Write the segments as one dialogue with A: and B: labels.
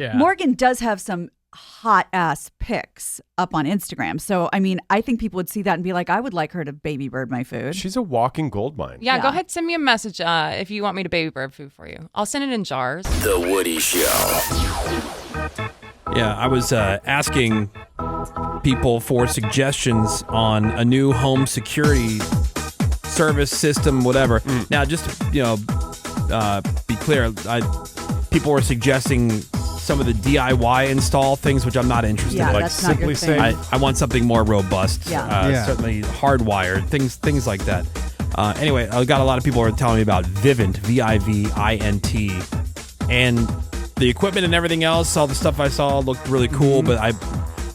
A: Yeah.
B: Morgan does have some hot ass pics up on Instagram. So, I mean, I think people would see that and be like, I would like her to baby bird my food.
C: She's a walking gold mine.
D: Yeah, go ahead, send me a message if you want me to baby bird food for you. I'll send it in jars.
E: The Woody Show.
A: Yeah, I was asking people for suggestions on a new home security service system, whatever. Now, just be clear, people were suggesting some of the DIY install things, which I'm not interested in.
B: Like that's not your thing.
A: I want something more robust. Certainly hardwired, things like that. Anyway, I got a lot of people who are telling me about Vivint, V-I-V-I-N-T, and the equipment and everything else. All the stuff I saw looked really cool, but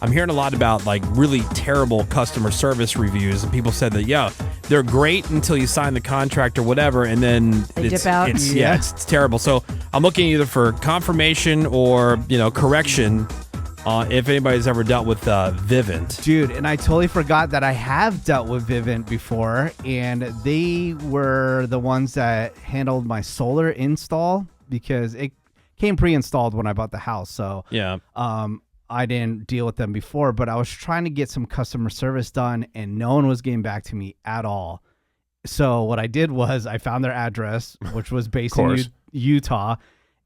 A: I'm hearing a lot about like really terrible customer service reviews, and people said that they're great until you sign the contract or whatever, and then
B: they dip out.
A: It's terrible. So I'm looking either for confirmation or correction if anybody's ever dealt with Vivint.
F: Dude, and I totally forgot that I have dealt with Vivint before, and they were the ones that handled my solar install because it came pre-installed when I bought the house. So I didn't deal with them before, but I was trying to get some customer service done, and no one was getting back to me at all. So what I did was I found their address, which was based in Utah,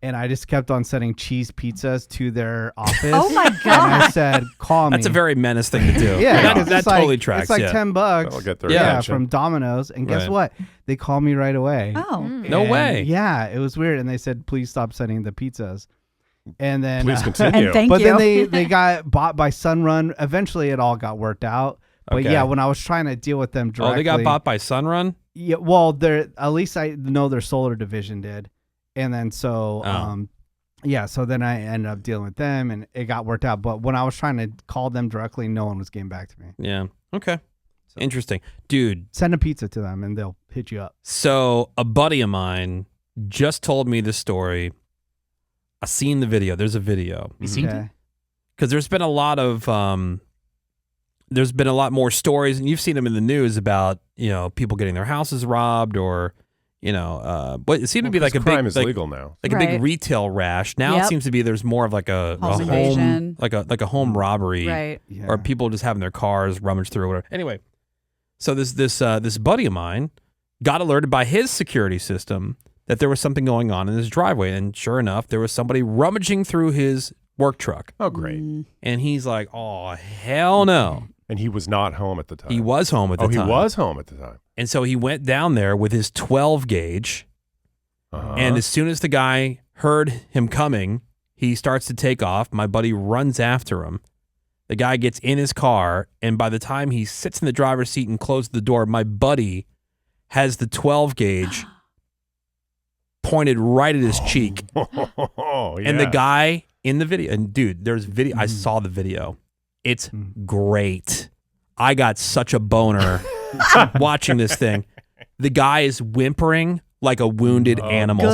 F: and I just kept on sending cheese pizzas to their office.
B: Oh my God.
F: And I said, call me.
A: That's a very menace thing to do. that totally tracks.
F: It's like $10.
C: That'll get their attention.
F: From Domino's. And guess what? They called me right away.
B: Oh.
A: No way.
F: Yeah, it was weird. And they said, please stop sending the pizzas. And then
C: please continue.
B: And thank
F: but
B: you.
F: then they got bought by Sunrun. Eventually it all got worked out. But
A: Okay.
F: when I was trying to deal with them directly.
A: Oh, they got bought by Sunrun?
F: Yeah, well, at least I know their solar division did. And then so so then I ended up dealing with them and it got worked out. But when I was trying to call them directly, no one was getting back to me.
A: Yeah. Okay. Interesting. Dude.
F: Send a pizza to them and they'll hit you up.
A: So a buddy of mine just told me this story. I seen the video. There's a video.
G: You seen it?
A: Because there's been a lot more stories, and you've seen them in the news about people getting their houses robbed, or but it seemed to be like a
C: crime
A: big
C: is legal now,
A: like a big retail rash. Now it seems to be there's more of like a home like a home robbery,
B: right?
A: Or people just having their cars rummaged through or whatever. Anyway, so this buddy of mine got alerted by his security system that there was something going on in his driveway. And sure enough, there was somebody rummaging through his work truck.
C: Oh, great.
A: And he's like, oh, hell no.
C: And he was not home at the time.
A: He was home at the time.
C: Oh, he was home at the time.
A: And so he went down there with his 12 gauge. And as soon as the guy heard him coming, he starts to take off. My buddy runs after him. The guy gets in his car. And by the time he sits in the driver's seat and closes the door, my buddy has the 12 gauge pointed right at his cheek. And the guy in the video, and dude, there's video. I saw the video. It's great. I got such a boner watching this thing. The guy is whimpering like a wounded animal.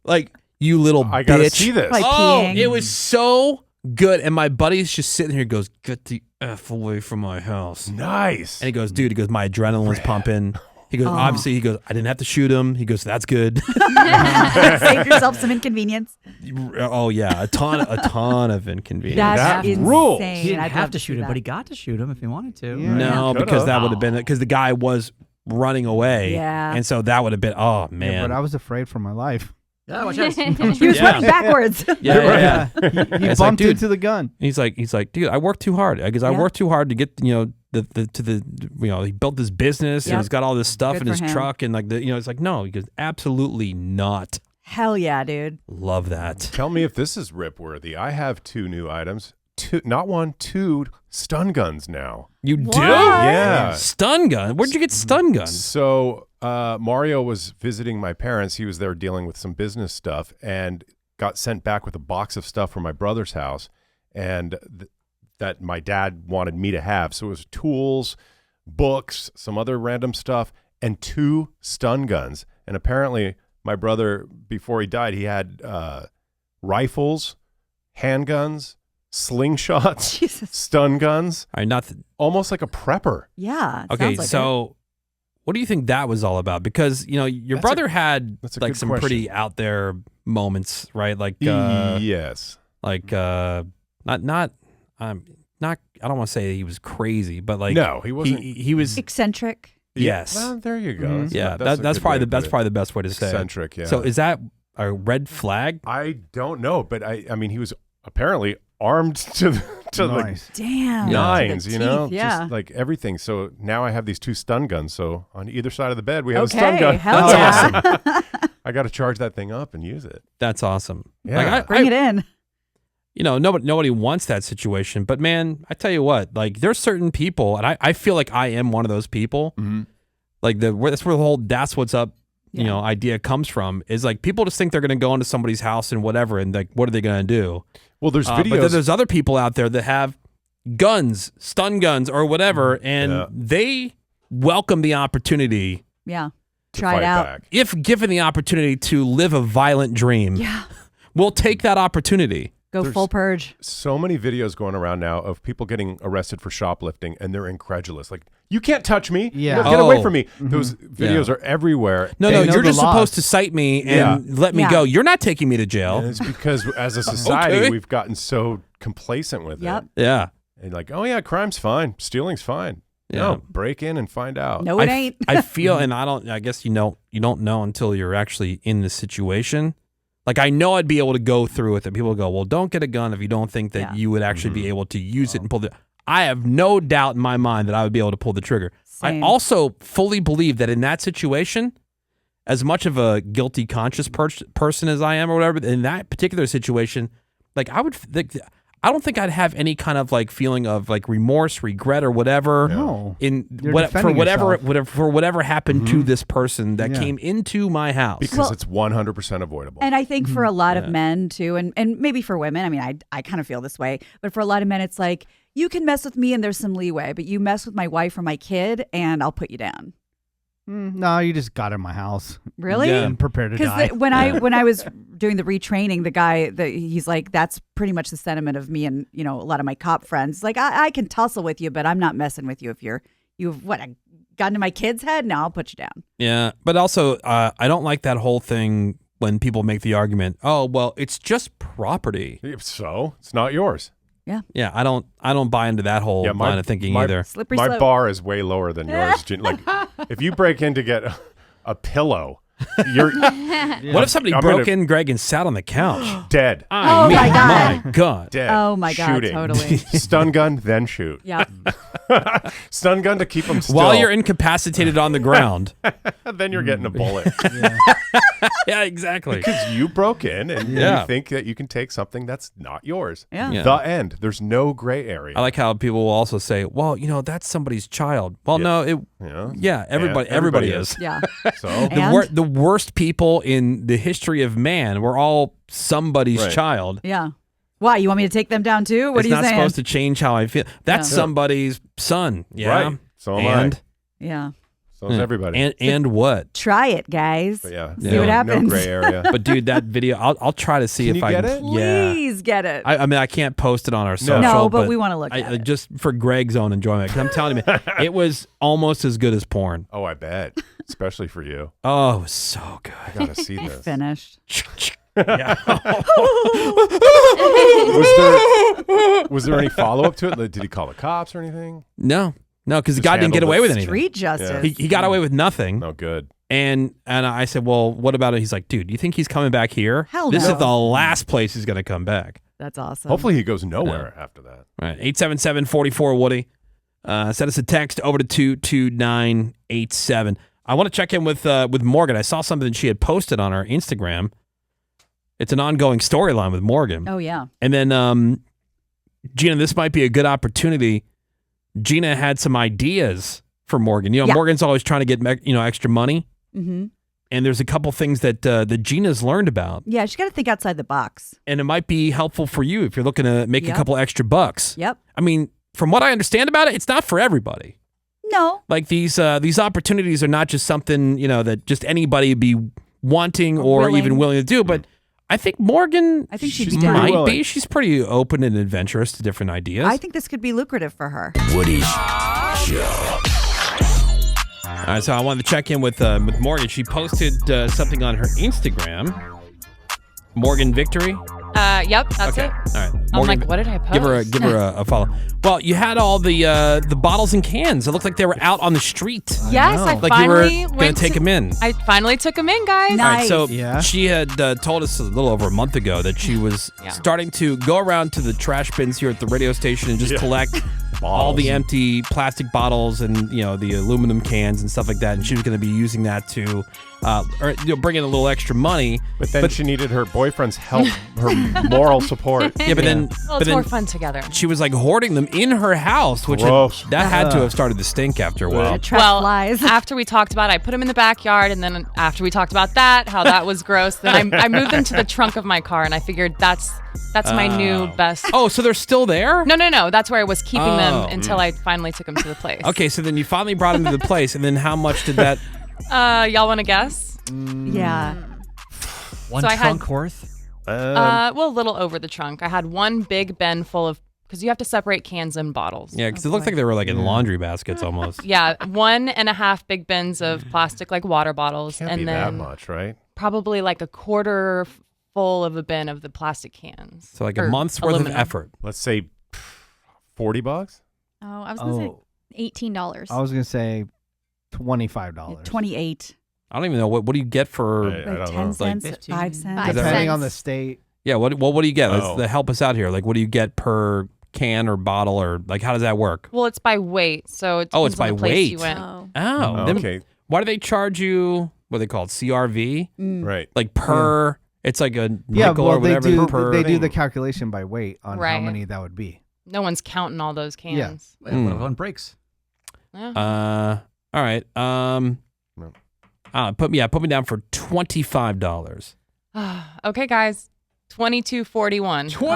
A: Like, you little bitch.
C: I gotta see this.
A: It was so good. And my buddy's just sitting here, goes, get the F away from my house.
C: Nice.
A: And he goes, dude, my adrenaline's pumping. He goes, obviously, I didn't have to shoot him. He goes, that's good.
B: Save yourself some inconvenience.
A: Oh yeah, a ton of inconvenience.
B: That's insane.
C: rules.
G: He didn't have to shoot him, but he got to shoot him if he wanted to.
F: Yeah.
A: No, because that would have been because the guy was running away.
B: Yeah.
A: And so that would have been, oh man.
F: Yeah, but I was afraid for my life.
G: Yeah, watch out.
B: He was running backwards.
A: Yeah.
F: He bumped into the gun.
A: He's like, dude, I worked too hard. Because I worked too hard to get, he built this business and he's got all this stuff in his truck and it's like, no, he goes, absolutely not.
B: Hell yeah, dude.
A: Love that.
C: Tell me if this is rip worthy. I have 2 new items. 2 stun guns now.
A: You do?
C: Yeah.
A: Stun gun? Where'd you get stun guns?
C: So Mario was visiting my parents. He was there dealing with some business stuff and got sent back with a box of stuff from my brother's house and that my dad wanted me to have. So it was tools, books, some other random stuff, and 2 stun guns. And apparently my brother, before he died, he had rifles, handguns, slingshots, stun guns.
A: All right,
C: almost like a prepper.
B: Yeah.
A: Okay,
B: like
A: so What do you think that was all about? Because your brother had
C: that's a
A: like
C: good
A: some
C: question.
A: pretty out there moments, right? Like
C: yes.
A: like not I don't want to say he was crazy, but like
C: No, he wasn't.
A: He was
B: Eccentric.
A: yes.
C: Well, there you go.
F: Mhm.
A: That's probably the best way to say it.
C: eccentric. Yeah.
A: So is that a red flag?
C: I don't know, but I mean, he was apparently armed to the
F: Nice.
B: Damn.
C: nines,
B: To the
C: you know,
B: teeth, yeah.
C: just like everything. So now I have these 2 stun guns. So on either side of the bed, we have a stun
B: Okay.
C: gun.
B: Hell
A: That's
B: yeah.
C: I got to charge that thing up and use it.
A: That's awesome.
C: Yeah.
A: Like,
B: Bring it in.
A: nobody wants that situation, but man, I tell you what, like there's certain people, and I feel like I am one of those people.
C: Mm-hmm.
A: Like that's where the whole "that's what's up"
B: Yeah.
A: idea comes from. Is like people just think they're going to go into somebody's house and whatever, and like what are they going to do?
C: Well, there's
A: But
C: videos.
A: then there's other people out there that have guns, stun guns, or whatever, and
C: Yeah.
A: they welcome the opportunity,
B: Yeah.
C: to
B: Try
C: fight
B: it out.
C: back.
A: if given the opportunity, to live a violent dream.
B: Yeah.
A: We'll take that opportunity.
B: Go
C: There's-
B: full purge.
C: So many videos going around now of people getting arrested for shoplifting, and they're incredulous. Like, you can't touch me.
F: Yeah.
C: Get away
A: Oh.
C: from me. Those videos are everywhere.
A: No,
F: They
A: no,
F: know
A: you're
F: the
A: just
F: laws.
A: supposed to cite me and
C: Yeah.
A: let me
B: Yeah.
A: go. You're not taking me to jail.
C: And it's because as a society,
A: Okay.
C: we've gotten so complacent with
B: Yep.
C: it.
A: Yeah.
C: And like, oh yeah, crime's fine. Stealing's fine.
A: Yeah.
C: No, break in and find out.
B: No, it ain't.
A: I feel, and I guess you don't know until you're actually in the situation. Like, I know I'd be able to go through with it. People go, well, don't get a gun if you don't think that
B: Yeah.
A: you would actually
C: Mm-hmm.
A: be able to use it and pull the. I have no doubt in my mind that I would be able to pull the trigger.
B: Same.
A: I also fully believe that in that situation, as much of a guilty conscious person as I am or whatever, in that particular situation, like I don't think I'd have any kind of like feeling of like remorse, regret, or whatever.
F: No.
A: In
F: You're
A: what, for
F: defending yourself.
A: whatever happened to this person that
F: Yeah.
A: came into my house.
C: Because
B: Well-
C: it's 100% avoidable.
B: And I think for a lot
A: Yeah.
B: of men too, and maybe for women, I mean, I kind of feel this way, but for a lot of men, it's like, you can mess with me and there's some leeway, but you mess with my wife or my kid and I'll put you down.
F: No, you just got in my house.
B: Really?
A: Yeah.
F: And prepared to die.
B: Because when I was doing the retraining, the guy he's like, that's pretty much the sentiment of me and a lot of my cop friends. Like, I can tussle with you, but I'm not messing with you if you've a gun to my kid's head. No, I'll put you down.
A: Yeah, but also I don't like that whole thing when people make the argument, oh well, it's just property.
C: So it's not yours.
A: Yeah, I don't buy into that whole line of thinking either.
B: Slippery
C: My
B: slope.
C: bar is way lower than yours. Like, if you break in to get a pillow, you're
A: What if somebody
C: I'm
A: broke
C: gonna-
A: in, Greg, and sat on the couch?
C: dead.
B: Oh, my God.
A: My God.
C: Dead.
B: Oh, my God,
C: Shooting.
B: totally.
C: Stun gun, then shoot.
B: Yeah.
C: Stun gun to keep them still.
A: While you're incapacitated on the ground.
C: then you're getting a bullet.
A: Yeah, exactly.
C: Because you broke in and
A: Yeah.
C: you think that you can take something that's not yours.
B: Yeah.
A: Yeah.
C: The end. There's no gray area.
A: I like how people will also say, well, that's somebody's child. Well,
C: Yeah.
A: no, everybody is.
B: Yeah.
C: So
B: And-
A: The worst people in the history of man were all somebody's
C: Right.
A: child.
B: Yeah. Why? You want me to take them down too? What
A: It's
B: are you
A: not
B: saying?
A: supposed to change how I feel. That's
B: No.
A: somebody's son. Yeah.
C: Right. So am
A: and,
B: Yeah.
C: so is everybody.
A: And what?
B: Try it, guys.
C: But yeah,
B: See
C: no,
B: what happens.
C: No gray area.
A: But dude, that video, I'll try to see
C: Can
A: if
C: you
A: I
C: get
A: can.
C: it?
A: Yeah.
B: Please get it.
A: I mean, I can't post it on our social.
B: No, but we wanna look at it.
A: Just for Greg's own enjoyment. 'Cause I'm telling you, man, it was almost as good as porn.
C: Oh, I bet. Especially for you.
A: Oh, it was so good.
C: I gotta see this.
B: Finished.
A: Yeah.
C: Was there any follow up to it? Like, did he call the cops or anything?
A: No, because the
C: Just
A: guy didn't get
C: handled
A: away
C: it
A: with anything.
B: Street justice.
A: He got away with nothing.
C: No good.
A: And I said, well, what about it? He's like, dude, you think he's coming back here?
B: Hell
A: This
B: no.
A: is the last place he's going to come back.
B: That's awesome.
C: Hopefully he goes nowhere after that.
A: All right, 877-44-WOODY. Send us a text over to 22987. I want to check in with Morgan. I saw something that she had posted on her Instagram. It's an ongoing storyline with Morgan.
B: Oh, yeah.
A: And then, Gina, this might be a good opportunity. Gina had some ideas for Morgan.
B: Yeah.
A: Morgan's always trying to get extra money.
B: Mm-hmm.
A: And there's a couple things that Gina's learned about.
B: Yeah, she got to think outside the box.
A: And it might be helpful for you if you're looking to make a
B: Yep.
A: couple extra bucks.
B: Yep.
A: I mean, from what I understand about it, it's not for everybody.
B: No.
A: Like these opportunities are not just something, that just anybody would be wanting or even willing to do. But I think Morgan
B: I think she'd
C: She's
B: be down.
C: pretty
A: might be.
C: willing.
A: She's pretty open and adventurous to different ideas.
B: I think this could be lucrative for her.
E: Woody's Show.
A: All right, so I wanted to check in with Morgan. She posted something on her Instagram. Morgan Victory.
D: Yep, that's
A: Okay.
D: it.
A: All right.
D: I'm
A: Morgan,
D: like, what did I post?
A: Give her a follow. Well, you had all the bottles and cans. It looked like they were out on the street.
D: Yes, I
A: Like
D: finally
A: you were
D: went
A: take them in.
D: I finally took them in, guys.
B: Nice.
A: All right, so
F: Yeah.
A: she had told us a little over a month ago that she was starting to go around to the trash bins here at the radio station and just collect all the empty plastic bottles and the aluminum cans and stuff like that. And she was going to be using that to bring in a little extra money.
C: But then she needed her boyfriend's help, her moral support.
A: Yeah, but then
D: Well, it's more fun together.
A: she was like hoarding them in her house, which
C: Gross.
A: that had to have started to stink after a while.
B: Trap
D: Well,
B: flies.
D: after we talked about it, I put them in the backyard, and then after we talked about that, how that was gross, then I moved them to the trunk of my car, and I figured that's my new best.
A: Oh, so they're still there?
D: No. That's where I was keeping
A: Oh.
D: them until I finally took them to the place.
A: Okay, so then you finally brought them to the place, and then how much did that?
D: Y'all want to guess?
B: Yeah.
G: One
D: So I had-
G: trunk worth.
D: Well, a little over the trunk. I had one big bin full of, because you have to separate cans and bottles.
A: Yeah, because it looked like they were like in laundry baskets almost.
D: Yeah, 1.5 big bins of plastic, like water bottles,
C: Can't
D: and
C: be
D: then
C: that much, right?
D: probably like a quarter full of a bin of the plastic cans.
A: So like a
D: Or
A: month's worth
D: aluminum.
A: of effort.
C: Let's say $40.
E: Oh, I was gonna say $18.
F: I was gonna say $25.
B: 28.
A: I don't even know what do you get for.
C: I
B: Like
C: don't
B: 10
C: know.
B: cents,
G: 15.
B: 5 cents.
E: 5
F: Depending on
E: cents.
F: the state.
A: Yeah, what do you get?
C: Oh.
A: Let's help us out here. Like, what do you get per can or bottle, or like how does that work?
D: Well, it's by weight, so it
A: Oh, it's
D: depends on
A: by
D: the place you
A: weight.
D: went.
E: Oh.
A: Oh, then
C: Okay,
A: why do they charge you? What are they called? CRV?
C: right.
A: Like per? It's like a
F: Yeah,
A: nickel
F: well,
A: or whatever
F: they do.
A: per.
F: They do the
C: thing.
F: calculation by weight on how
D: Right.
F: many that would be.
D: No one's counting all those cans.
G: What if one breaks?
D: Yeah.
A: All right.
C: No.
A: Put me down for $25.
D: Okay, guys. 22.41.
B: Oh.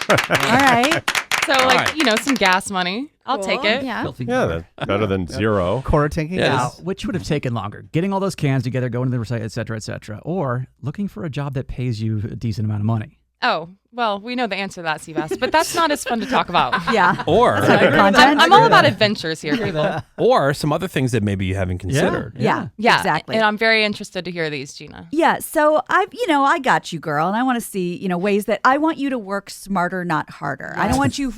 B: All right.
D: So,
A: All
D: like,
A: right.
D: some gas money. I'll
E: Cool.
D: take it.
E: Yeah.
G: Filthy
C: Yeah,
G: quarter.
C: that's better than zero.
F: Quarter tanking
A: Yeah,
G: Now,
F: gas.
G: which would have taken longer? Getting all those cans together, going to the recycle, et cetera, or looking for a job that pays you a decent amount of money?
D: Oh, well, we know the answer to that, Seabass, but that's not as fun to talk about.
B: Yeah.
A: Or
B: Content.
D: I'm all about adventures here, people.
A: or some other things that maybe you haven't considered.
B: Yeah.
D: Yeah,
B: Exactly.
D: And I'm very interested to hear these, Gina.
B: Yeah, so I got you, girl, and I want to see, ways that I want you to work smarter, not harder. I don't want you,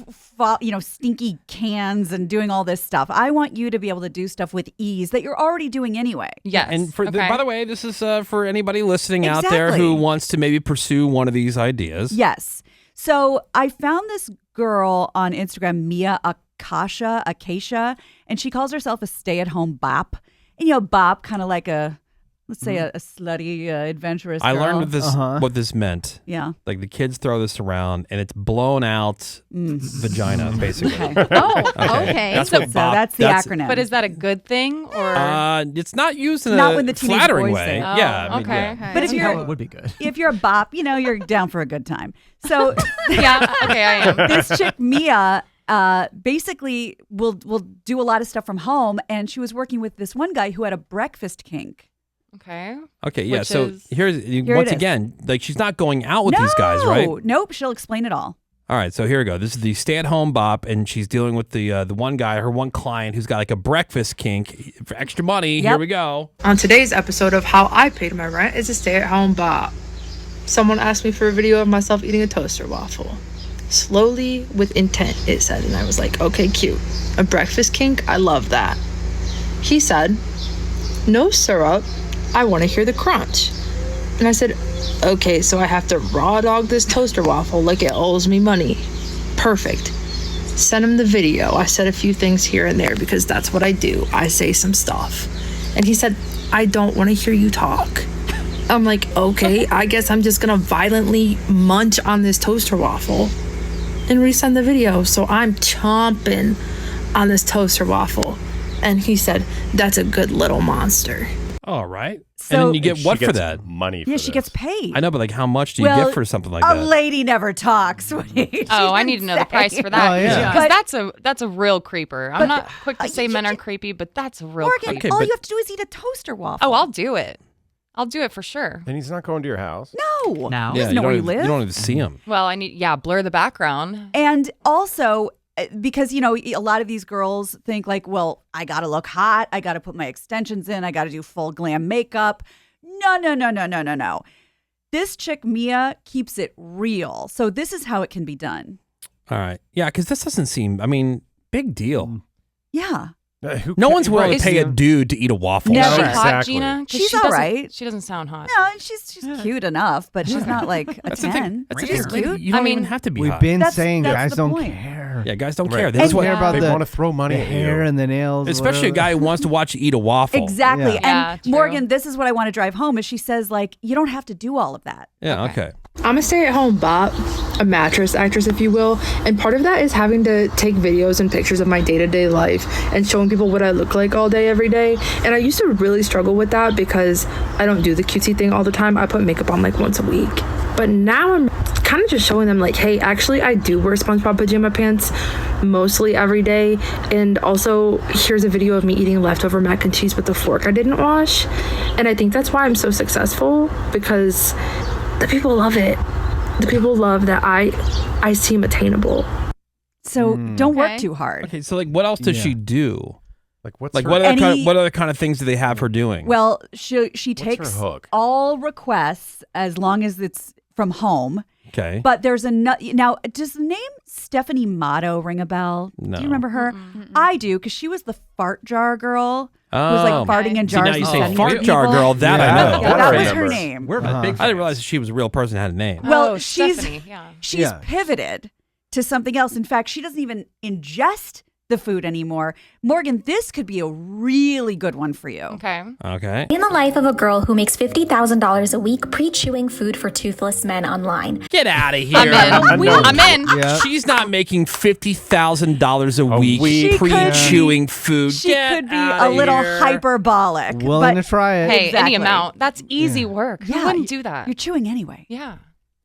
B: stinky cans and doing all this stuff. I want you to be able to do stuff with ease that you're already doing anyway.
D: Yes.
A: And
D: okay.
A: by the way, this is for anybody listening out there who
B: Exactly.
A: wants to maybe pursue one of these ideas.
B: Yes. So I found this girl on Instagram, Mia Acacia, and she calls herself a stay-at-home bop. And bop, kind of like let's say a slutty, adventurous
A: I
B: girl.
A: learned what this meant.
B: Yeah.
A: Like the kids throw this around and it's blown out vagina, basically.
B: Okay.
E: Oh, okay.
A: That's
B: So
A: what bop.
B: that's the acronym.
D: But is that a good thing or?
A: It's not used in
B: Not
A: a
B: when the teenage
A: flattering
B: boys
A: way.
B: say.
D: Oh,
A: Yeah. I mean,
D: okay.
A: yeah.
E: Okay.
B: But if
G: See how
B: you're
G: it would be good.
B: if you're a bop, you're down for a good time. So
D: Yeah. Okay, I am.
B: this chick Mia basically will do a lot of stuff from home, and she was working with this one guy who had a breakfast kink.
D: Okay.
A: Okay, yeah.
D: Which
A: So
D: is-
B: Here
A: once
B: it is.
A: again, like she's not going out with these guys, right?
B: Nope. She'll explain it all.
A: All right, so here we go. This is the stay-at-home bop, and she's dealing with the one guy, her one client, who's got like a breakfast kink for extra money. Here
B: Yep.
A: we go.
H: On today's episode of How I Paid My Rent is a stay-at-home bop. Someone asked me for a video of myself eating a toaster waffle. Slowly, with intent, it said, and I was like, okay, cute. A breakfast kink? I love that. He said, no syrup, I want to hear the crunch. And I said, okay, so I have to raw dog this toaster waffle like it owes me money. Perfect. Sent him the video. I said a few things here and there because that's what I do. I say some stuff. And he said, I don't want to hear you talk. I'm like, okay, I guess I'm just gonna violently munch on this toaster waffle and resend the video. So I'm chomping on this toaster waffle. And he said, that's a good little monster.
A: All right.
B: So-
A: and then you get
C: She
A: what for
C: gets
A: that?
C: Money for
B: Yeah, she
C: this.
B: gets paid.
A: I know, but like how much do you
B: Well,
A: get for something like
B: a
A: that?
B: lady never talks. She
D: Oh, I
B: didn't
D: need to know the
B: say.
D: price for that.
F: Oh, yeah.
D: Because that's a real creeper. I'm
B: But-
D: not quick to say
B: you
D: men are
B: can-
D: creepy, but that's a real
B: Morgan,
D: creepy.
A: Okay,
B: all
A: but-
B: you have to do is eat a toaster waffle.
D: Oh, I'll do it. I'll do it for sure.
C: And he's not going to your house.
B: No.
G: Now?
B: He doesn't know
A: you
B: where
A: don't
B: you
A: even,
B: live.
A: you don't even see him.
D: Well, blur the background.
B: And also, because, a lot of these girls think like, well, I got to look hot. I got to put my extensions in. I got to do full glam makeup. No. This chick, Mia, keeps it real. So this is how it can be done.
A: All right. Yeah, because this doesn't seem, big deal.
B: Yeah.
A: No one's willing to pay a dude to eat a waffle.
B: Never.
D: Is she hot,
C: Exactly.
D: Gina? 'Cause
B: She's
D: she
B: all
D: doesn't-
B: right.
D: She doesn't sound hot.
B: No, she's cute enough, but she's not like a
A: That's the
B: 10.
A: thing. That's the
B: She's
A: thing.
B: cute.
A: You don't
D: I mean,
A: even have to be
F: We've
A: hot.
F: been
B: That's
F: saying
B: the
F: guys don't
B: point.
F: care.
A: Yeah, guys don't
C: Right.
A: care. They
F: They
A: just want
F: care about
C: They
F: the
C: want to throw money
F: the
C: at
F: hair
C: you.
F: and the nails.
A: especially a
F: whatever.
A: guy who wants to watch you eat a waffle.
B: Exactly.
F: Yeah.
B: And
D: true.
B: Morgan, this is what I want to drive home is she says like, you don't have to do all of that.
A: Yeah, okay.
H: I'm a stay-at-home bop, a mattress actress, if you will, and part of that is having to take videos and pictures of my day-to-day life and showing people what I look like all day, every day. And I used to really struggle with that because I don't do the cutesy thing all the time. I put makeup on like once a week. But now I'm kind of just showing them like, hey, actually I do wear SpongeBob pajama pants mostly every day. And also here's a video of me eating leftover mac and cheese with a fork I didn't wash. And I think that's why I'm so successful, because the people love it. The people love that I seem attainable.
B: So don't work
E: Okay.
B: too hard.
A: Okay, so like what else does she do?
C: What's
A: Like
C: her,
A: what other kind of things do they have her doing?
B: Well, she
C: her
B: takes
C: hook?
B: all requests as long as it's from home.
A: Okay.
B: But there's now, does the name Stephanie Motto ring a bell?
A: No.
B: Do you remember her? I do, because she was the fart jar girl who was like
A: Oh.
B: farting in
A: See,
B: jars.
A: now you
B: and
A: say
B: sending
A: fart
B: it to
A: jar
B: people.
A: girl, that
C: Yeah,
A: I know.
B: Yeah,
C: that
B: that
C: I
B: was her
C: remember.
B: name.
G: We're
A: I didn't realize she was a real person and had a name.
B: Well,
D: Oh,
B: she's
D: Stephanie, yeah.
B: she's pivoted to something else. In fact, she doesn't even ingest the food anymore. Morgan, this could be a really good one for you.
D: Okay.
A: Okay.
I: In the life of a girl who makes $50,000 a week pre-chewing food for toothless men online.
A: Get out of here.
D: I'm in. I'm in.
F: Yeah.
A: She's not making $50,000 a week
C: week.
B: She could-
A: pre-chewing food.
B: She
A: Get
B: could be
A: outta
B: a little
A: here.
B: hyperbolic.
F: Willing
B: but
F: to try it.
D: Hey,
B: Exactly.
D: any amount. That's easy work. Who
B: Yeah,
D: wouldn't do that?
B: You're chewing anyway.
D: Yeah.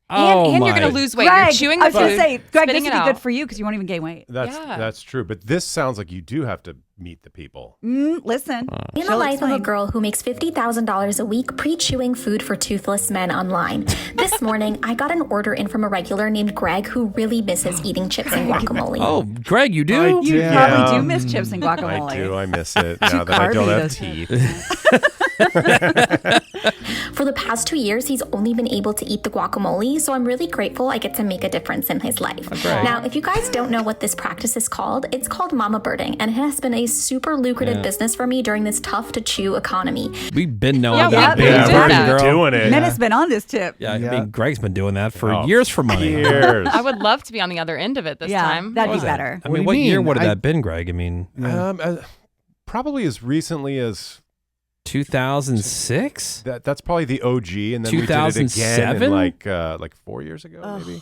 A: Oh,
D: and you're
A: my.
D: going to lose weight.
B: Greg,
D: You're chewing
B: I
D: the
B: was going
D: food,
B: to say, Greg,
D: spitting
B: this
D: it
B: would be good
D: out.
B: for you because you won't even gain weight.
C: That's true. But this sounds like you do have to meet the people.
B: Listen.
I: In the
B: she'll
I: life of a
B: explain.
I: girl who makes $50,000 a week pre-chewing food for toothless men online. This morning, I got an order in from a regular named Greg who really misses eating chips and guacamole.
A: Oh, Greg, you do?
B: You
C: Yeah.
B: probably do miss chips and guacamole.
C: I do. I miss it now that I
B: carby,
C: don't have
B: those
C: teeth.
I: For the past 2 years, he's only been able to eat the guacamole, so I'm really grateful I get to make a difference in his life.
A: great.
I: Now, if you guys don't know what this practice is called, it's called mama birding, and it has been a super lucrative business for me during this tough-to-chew economy.
A: We've been knowing
D: Yeah,
A: that.
D: we
A: Big
D: did
A: Greg
D: that.
A: girl.
C: Doing it.
B: Menace been on this tip.
A: Yeah, I
F: Yeah.
A: mean, Greg's been doing that for
C: Oh,
A: years for money.
C: Years.
D: I would love to be on the other end of it this
B: Yeah,
D: time.
B: that'd
A: What
B: be
A: was that?
B: better.
A: I
F: What do
A: mean,
F: you
A: what year
F: mean?
A: would have
F: I-
A: that been, Greg? I mean,
C: Probably as recently as
A: 2006?
C: that's probably the OG, and then we did it again
A: 2007?
C: in like 4 years ago, maybe.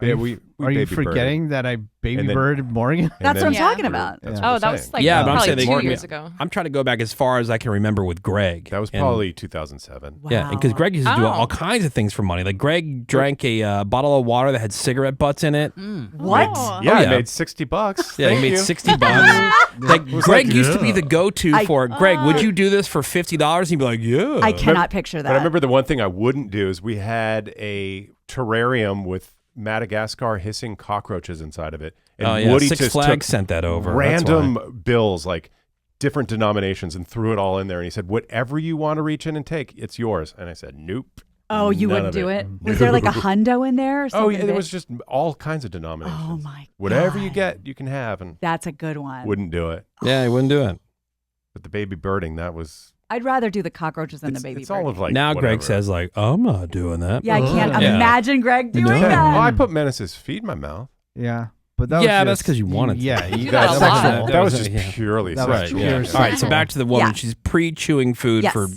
C: Yeah, we
F: Are you
C: baby birded.
F: forgetting that I baby
C: And then-
F: birded Morgan?
C: And
B: That's what I'm
C: then-
B: talking about.
C: That's
F: Yeah.
C: what
D: Oh,
C: I'm
D: that was
C: saying.
D: like
A: Yeah, but I'm
D: probably
A: saying they
D: 2
A: weren't-
D: years ago.
A: I'm trying to go back as far as I can remember with Greg.
C: That was
A: And-
C: probably 2007.
A: Yeah, because Greg used to do
D: Oh.
A: all kinds of things for money. Like Greg drank a bottle of water that had cigarette butts in it.
B: What?
C: Yeah,
A: Oh,
C: I
A: yeah.
C: made $60.
A: Yeah, he
C: Thank
A: made
C: you.
A: 60 bucks. Like Greg
C: like,
A: used to be
C: yeah.
A: the go-to for it. Greg, would you do this for $50? He'd be like, yeah.
B: I cannot picture that.
C: But I remember the one thing I wouldn't do is we had a terrarium with Madagascar hissing cockroaches inside of it. And
A: Oh yeah,
C: Woody
A: Six
C: just
A: Flags
C: took
A: sent that over. That's why.
C: random bills, like different denominations, and threw it all in there. And he said, whatever you want to reach in and take, it's yours. And I said, nope.
B: Oh, you
C: None
B: wouldn't
C: of
B: do it? Was there like a hundo in there or something?
C: Oh, yeah, there
B: big?
C: was just all kinds of denominations.
B: Oh, my
C: Whatever you
B: God.
C: get, you can have, and
B: That's a good one.
C: wouldn't do it.
A: Yeah, he wouldn't do it.
C: But the baby birding, that was
B: I'd rather do the cockroaches than
C: it's,
B: the baby
C: it's
B: bird.
C: all of like
A: Now Greg
C: whatever.
A: says like, I'm not doing that.
B: Yeah, I can't
A: Yeah.
B: imagine Greg doing
A: No.
C: Hey,
B: that.
C: well, I put Menace's feet in my mouth.
F: Yeah, but that
A: Yeah,
F: was
A: that's
F: just-
A: 'cause you wanted to.
F: Yeah,
D: You
F: that's
D: got a lot.
F: sexual.
C: That was
A: was
C: just
A: yeah.
C: purely
F: That was
C: sexual.
F: pure
A: All
F: sexual.
A: right, so back to the woman.
B: Yeah.
A: She's pre-chewing food
B: Yes.
A: for some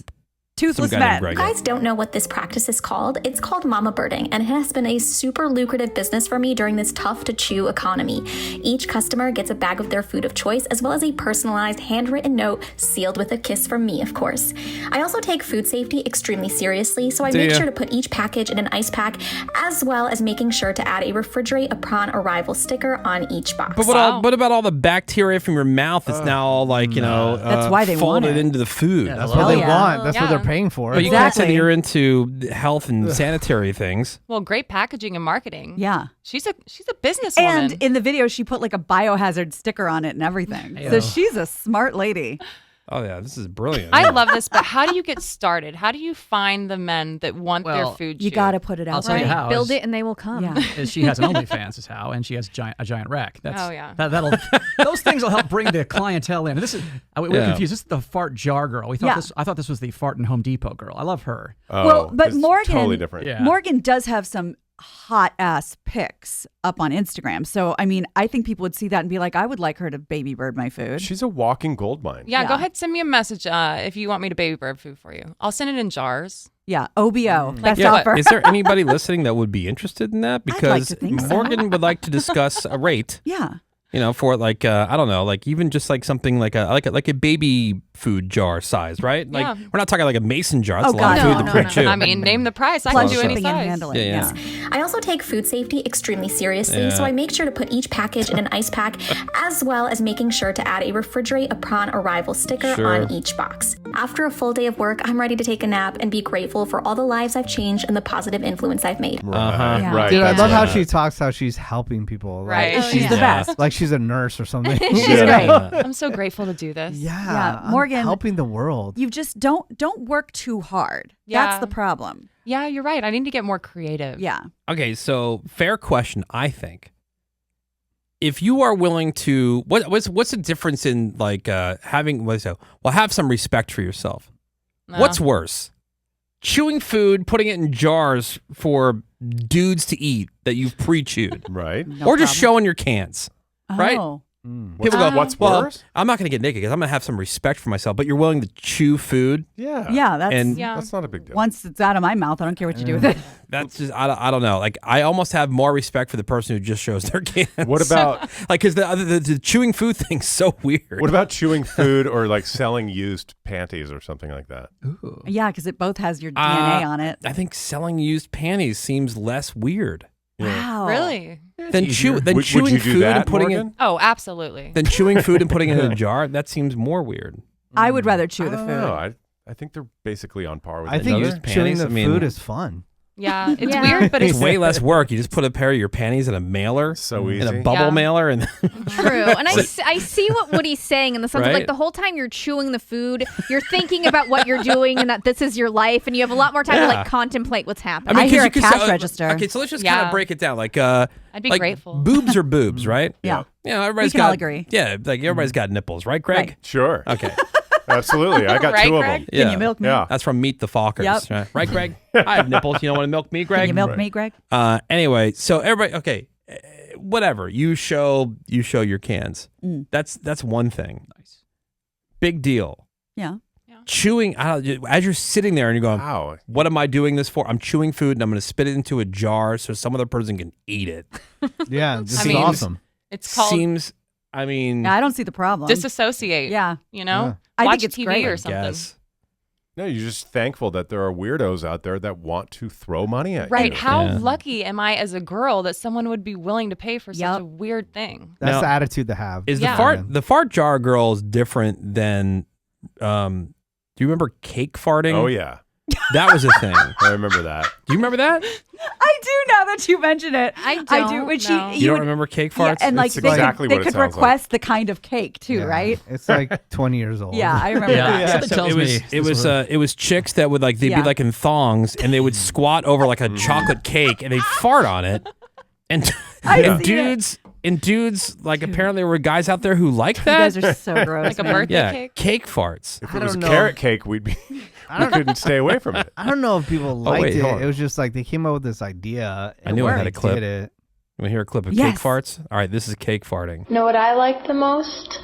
B: Toothless
A: guy named
B: men.
A: Greg.
I: You guys don't know what this practice is called. It's called mama birding, and it has been a super lucrative business for me during this tough-to-chew economy. Each customer gets a bag of their food of choice, as well as a personalized handwritten note sealed with a kiss from me, of course. I also take food safety extremely seriously, so I
A: Do
I: make
A: ya?
I: sure to put each package in an ice pack, as well as making sure to add a refrigerate upon arrival sticker on each box.
A: But what about all the bacteria from your mouth that's now all like,
B: That's why they want
A: folded
B: it.
A: into the food?
F: That's
B: Hell
F: what they
B: yeah.
F: want. That's what
D: Yeah.
F: they're we're paying for.
A: But you can't say that
B: Exactly.
A: you're into health and sanitary things.
D: Well, great packaging and marketing.
B: Yeah.
D: She's a businesswoman.
B: And in the video, she put like a biohazard sticker on it and everything. So she's a smart lady.
A: Oh yeah, this is brilliant.
D: I love this, but how do you get started? How do you find the men that want their
G: Well,
D: food?
B: You
D: shoot?
B: got to put it out
G: I'll tell you
B: there.
G: how.
E: Build it and they will come.
B: Yeah.
G: Is she has an OnlyFans is how, and she has a giant rack. That's,
D: Oh, yeah.
G: That'll those things will help bring the clientele in. And this is we're
A: Yeah.
G: confused. This is the fart jar girl. We thought
B: Yeah.
G: I thought this was the fart in Home Depot girl. I love her.
B: Well, but
C: it's
B: Morgan-
C: totally different.
G: Yeah.
B: Morgan does have some hot ass pics up on Instagram. So, I mean, I think people would see that and be like, I would like her to baby bird my food.
C: She's a walking gold mine.
D: Yeah, go
B: Yeah.
D: ahead. Send me a message if you want me to baby bird food for you. I'll send it in jars.
B: Yeah. OBO. Best
A: Yeah,
B: offer.
A: is there anybody listening that would be interested in that?
B: like
A: Because
B: to think so.
A: Morgan would like to discuss a rate.
B: Yeah.
A: For like I don't know, like even just like something like a baby food jar size, right? Like
D: Yeah.
A: we're not talking like a mason jar. That's
B: Oh,
A: a lot of
B: God,
A: food
E: no,
A: to
E: no,
A: put
E: no.
A: too.
D: I mean, name the price. I
B: Plus
D: can do any
B: shipping and
D: size.
B: handling.
A: Yeah.
B: Yeah.
I: I also take food safety extremely seriously,
A: Yeah.
I: so I make sure to put each package in an ice pack, as well as making sure to add a refrigerate upon arrival sticker
A: Sure.
I: on each box. After a full day of work, I'm ready to take a nap and be grateful for all the lives I've changed and the positive influence I've made.
A: Uh-huh.
B: Yeah.
C: Right.
F: Dude, I
C: that's
F: love how
C: what-
F: she talks, how she's helping people.
D: Right.
F: Like,
D: Oh,
B: She's the
A: Yeah.
B: best.
F: like she's a nurse or something.
B: She's
C: Yeah.
B: great.
D: I'm so grateful to do this.
F: Yeah, I'm
B: Morgan-
F: helping the world.
B: You just don't work too hard.
D: Yeah.
B: That's the problem.
D: Yeah, you're right. I need to get more creative.
B: Yeah.
A: Okay, so fair question, I think. If you are willing to, what's the difference in like having have some respect for yourself.
D: No.
A: What's worse, chewing food, putting it in jars for dudes to eat that you've pre-chewed,
C: Right.
B: No
A: or just
B: problem.
A: showing your cans? Right?
B: Oh.
C: What's,
A: People go,
C: what's
A: well,
C: worse?
A: I'm not going to get naked because I'm going to have some respect for myself. But you're willing to chew food?
C: Yeah.
B: Yeah. That's
A: And-
D: Yeah.
C: That's not a big deal.
B: once it's out of my mouth, I don't care what you do with it.
A: That's just I don't know. Like I almost have more respect for the person who just shows their cans.
C: What about
A: like because the chewing food thing's so weird.
C: what about chewing food or like selling used panties or something like that?
G: Ooh.
B: Yeah, because it both has your DNA on it.
A: I think selling used panties seems less weird
B: Wow.
D: Really?
A: than
C: Would
A: chewing
C: you do
A: food
C: that,
A: and putting
C: Morgan?
A: it
D: Oh, absolutely.
A: than chewing food and putting it in a jar. That seems more weird.
B: I would rather chew
C: I
B: the
C: don't
B: food.
C: know. I think they're basically on par with
F: I
C: each
F: think
C: other.
A: used
F: chewing
A: panties,
F: the
A: I mean-
F: food is fun.
D: Yeah, it's
E: Yeah.
D: weird, but
A: It's
D: it's
A: way less work. You just put a pair of your panties in a mailer,
C: so
A: in
C: easy.
A: a bubble
D: Yeah.
A: mailer, and
E: True. And I see what he's saying in the sense of
A: Right?
E: like the whole time you're chewing the food, you're thinking about what you're doing and that this is your life and you have a lot more time to
A: Yeah.
E: like contemplate what's happening.
B: I
A: 'cause
B: hear
A: you
B: a
A: could
B: cash
A: say-
B: register.
A: Okay, so let's just kind
D: Yeah.
A: of break it down. Like
D: I'd be
A: like
D: grateful.
A: boobs are boobs, right?
B: Yeah.
A: Everybody's
B: can
A: got
B: all agree.
A: Yeah, like everybody's got nipples, right, Greg?
B: Right.
C: Sure.
A: Okay.
C: Absolutely. I got
D: Right,
C: two of
D: Greg?
C: them.
A: Yeah.
B: Can you milk me?
C: Yeah.
A: That's from Meet the Fockers,
B: Yep.
A: right, Greg? I have nipples. You don't want to milk me, Greg?
B: Can you milk me, Greg?
A: Anyway, so everybody, okay, whatever. You show your cans.
B: Mm.
A: That's one thing. Nice. Big deal.
B: Yeah.
A: Chewing. As you're sitting there and you're going,
C: Wow.
A: what am I doing this for? I'm chewing food and I'm going to spit it into a jar so some other person can eat it.
F: Yeah, this
D: I
F: is
D: mean-
F: awesome.
D: it's called
A: Seems. I mean,
B: Yeah, I don't see the problem.
D: disassociate.
B: Yeah.
D: You know?
F: Yeah.
B: I
D: Watch
B: think it's
D: TV
B: great.
D: or
A: I
D: something.
A: guess.
C: No, you're just thankful that there are weirdos out there that want to throw money at
D: Right.
C: you.
D: How
A: Yeah.
D: lucky am I as a girl that someone would be willing to pay for such
B: Yep.
D: a weird thing?
F: That's
A: Now-
F: the attitude to have.
A: Is
D: Yeah.
A: the fart jar girl is different than? Do you remember cake farting?
C: Oh yeah,
A: That was a thing.
C: I remember that.
A: Do you remember that?
B: I do now that you mention it.
E: I
B: do.
E: don't
B: When
E: know.
A: You don't
B: would-
A: remember cake
B: Yeah,
A: farts?
B: and like
C: It's
B: they
C: exactly
B: could,
C: what
B: they
C: it
B: could
C: sounds like.
B: request the kind of cake too,
F: Yeah.
B: right?
F: It's like 20 years old.
B: Yeah, I remember
G: Yeah.
B: that.
G: Something
A: So
G: tells
A: it was
G: me
A: it
G: this
A: was
G: works.
A: it was chicks that would like they'd
B: Yeah.
A: be like in thongs and they would squat over like a chocolate cake and they'd fart on it. And,
B: I've
A: and
B: seen it.
A: dudes like apparently there were guys out there who liked
B: You
A: that.
B: guys are so gross.
D: Like a
B: man.
D: birthday
A: yeah,
D: cake?
A: farts.
C: If
F: I
C: it was
F: don't know.
C: carrot cake, we couldn't stay away from it.
F: I don't know if people liked
A: wait, hold
F: it.
A: on.
F: It was just like they came up with this idea.
A: I knew I had a
F: They
A: clip.
F: did it.
A: You want to hear a clip of
B: Yes.
A: cake farts? All right, this is cake farting.
H: Know what I like the most?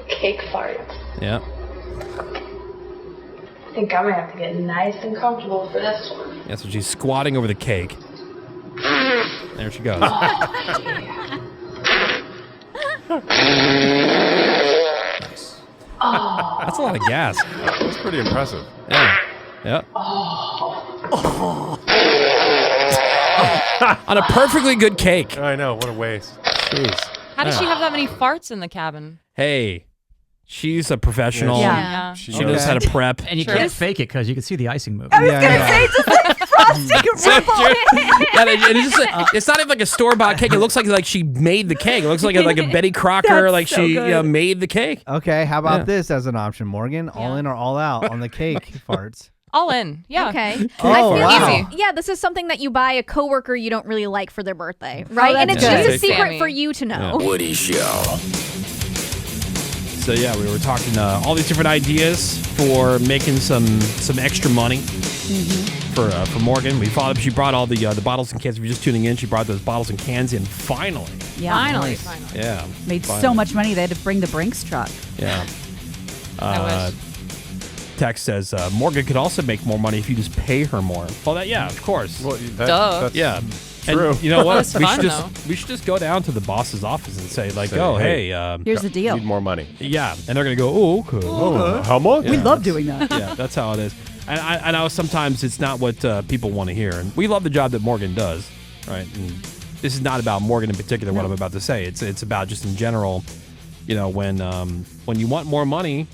H: Cake farts.
A: Yeah.
H: I think I'm gonna have to get nice and comfortable for this one.
A: Yeah, so she's squatting over the cake. There she goes. Nice. That's a lot of gas.
C: That's pretty impressive.
A: Yeah. Yep. On a perfectly good cake.
C: I know. What a waste.
A: Jeez.
D: How does she have that many farts in the cabin?
A: Hey, She's a professional.
B: Yeah.
A: She knows how to prep.
G: And you can't fake it because you can see the icing moving.
B: I was gonna say just like frosting ripple.
A: It's not even like a store-bought cake. It looks like she made the cake. It looks like a Betty Crocker,
B: That's
A: like
B: so
A: she
B: good.
A: made the cake.
F: Okay, how about this as an option, Morgan? All in or all out on the cake farts?
D: All in. Yeah.
E: Okay.
F: Oh,
E: I feel
F: wow.
E: like, yeah, this is something that you buy a coworker you don't really like for their birthday, right? And it's
B: that's
E: just
B: good.
E: a secret
D: Sammy.
E: for you to know.
J: Woody Show.
A: So yeah, we were talking all these different ideas for making some extra money for Morgan. We followed up. She brought all the bottles and cans. If you're just tuning in, she brought those bottles and cans in finally.
B: Yeah.
D: Finally.
A: Yeah,
B: Made so
A: finally.
B: much money they had to bring the Brinks truck.
A: Yeah.
D: I wish.
A: Text says Morgan could also make more money if you just pay her more. Well, of course.
C: Well,
D: Duh.
C: that's
A: Yeah.
C: true.
A: And you know what?
D: It's fun,
A: we should just go down to the boss's office and say like,
C: Say,
A: oh,
C: hey,
A: hey,
B: Here's the deal.
C: Need more money.
A: yeah, and they're gonna go, oh, okay.
C: Oh, how much?
B: We love doing that.
A: Yeah, that's how it is. And I know sometimes it's not what people want to hear, and we love the job that Morgan does, right? And this is not about Morgan in particular. What I'm about to say, it's about just in general. You know, when you want more money,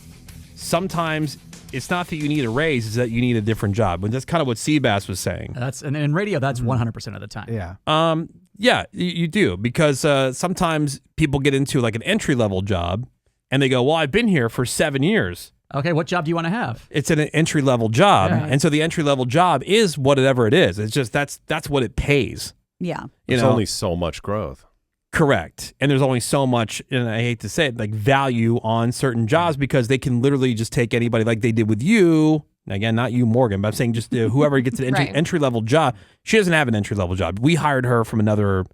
A: sometimes it's not that you need a raise; it's that you need a different job. And that's kind of what Seabass was saying.
G: And in radio, that's 100% of the time.
F: Yeah.
A: Yeah, you do, because sometimes people get into like an entry level job, and they go, "Well, I've been here for 7 years."
G: Okay, what job do you want to have?
A: It's an entry level job,
G: Yeah.
A: and so the entry level job is whatever it is. It's just that's what it pays.
B: Yeah.
A: You
C: There's
A: know?
C: only so much growth.
A: Correct. And there's only so much, and I hate to say it, like value on certain jobs, because they can literally just take anybody like they did with you. Again, not you, Morgan, but I'm saying just whoever gets an
D: Right.
A: entry level job. She doesn't have an entry level job. We hired her from another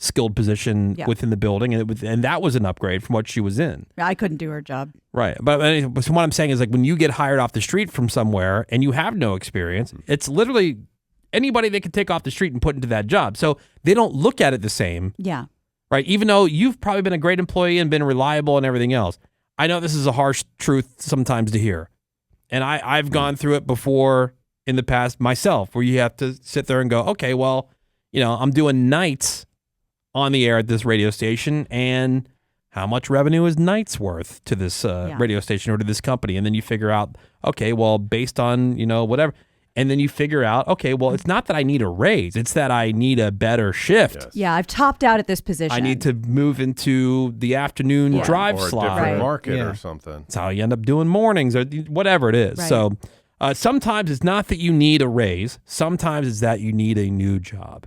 A: skilled position within the building, and that was an upgrade from what she was in.
B: I couldn't do her job.
A: Right. But so what I'm saying is, like, when you get hired off the street from somewhere and you have no experience, it's literally anybody they can take off the street and put into that job. So they don't look at it the same.
B: Yeah.
A: Right. Even though you've probably been a great employee and been reliable and everything else. I know this is a harsh truth sometimes to hear. And I've gone through it before in the past myself, where you have to sit there and go, okay, well, you know, I'm doing nights on the air at this radio station, and how much revenue is nights worth to this radio station or to this company? And then you figure out, okay, well, based on, you know, whatever. And then you figure out, okay, well, it's not that I need a raise. It's that I need a better shift.
C: Yes.
B: Yeah, I've topped out at this position.
A: I need to move into the afternoon drive
C: or a
A: slot.
C: different
B: Right.
C: market
F: Yeah.
C: or something.
A: That's how you end up doing mornings or whatever it is.
B: Right.
A: So sometimes it's not that you need a raise. Sometimes it's that you need a new job.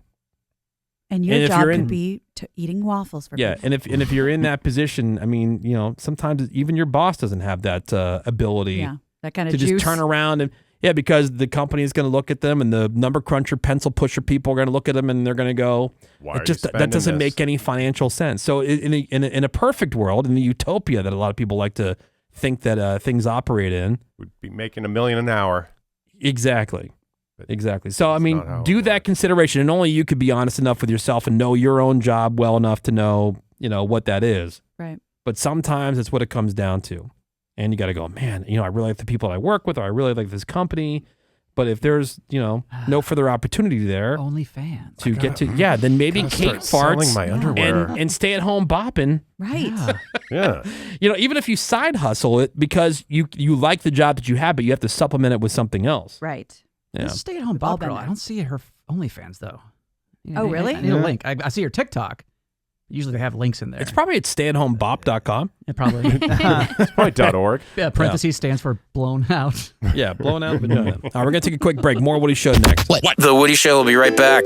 B: And your
A: And if
B: job
A: you're
B: could
A: in-
B: be eating waffles for
A: Yeah,
B: people.
A: and if you're in that position, I mean, you know, sometimes even your boss doesn't have that ability
B: Yeah, that kind of
A: to
B: juice.
A: just turn around and because the company is going to look at them, and the number cruncher, pencil pusher people are going to look at them, and they're going to go,
C: Why are you
A: that
C: spending
A: doesn't
C: this?
A: make any financial sense. So in a perfect world, in the utopia that a lot of people like to think that things operate in,
C: We'd be making $1 million an hour.
A: exactly.
C: But
A: Exactly. So, I
C: that's
A: mean,
C: not how it
A: do that
C: works.
A: consideration, and only you could be honest enough with yourself and know your own job well enough to know, you know, what that is.
B: Right.
A: But sometimes it's what it comes down to. And you got to go, man, you know, I really like the people I work with, or I really like this company. But if there's, you know, no further opportunity there
G: OnlyFans.
A: to get to, then maybe
C: gotta
A: cake
C: start selling
A: farts
C: my underwear.
A: and stay at home bopping.
B: Right.
G: Yeah.
C: Yeah.
A: You know, even if you side hustle it because you like the job that you have, but you have to supplement it with something else.
B: Right.
A: Yeah.
G: This stay-at-home
B: all
G: Bob
B: been
G: girl.
B: there.
G: I don't see her OnlyFans though.
B: Oh, really?
G: I need a link. I see her TikTok. Usually they have links in there.
A: It's probably at stayatHomeBop.com.
G: Yeah, probably.
C: It's probably .org.
G: Yeah, parentheses stands for blown out.
A: Yeah, blown out vagina. All right, we're going to take a quick break. More Woody Show next.
J: The Woody Show will be right back.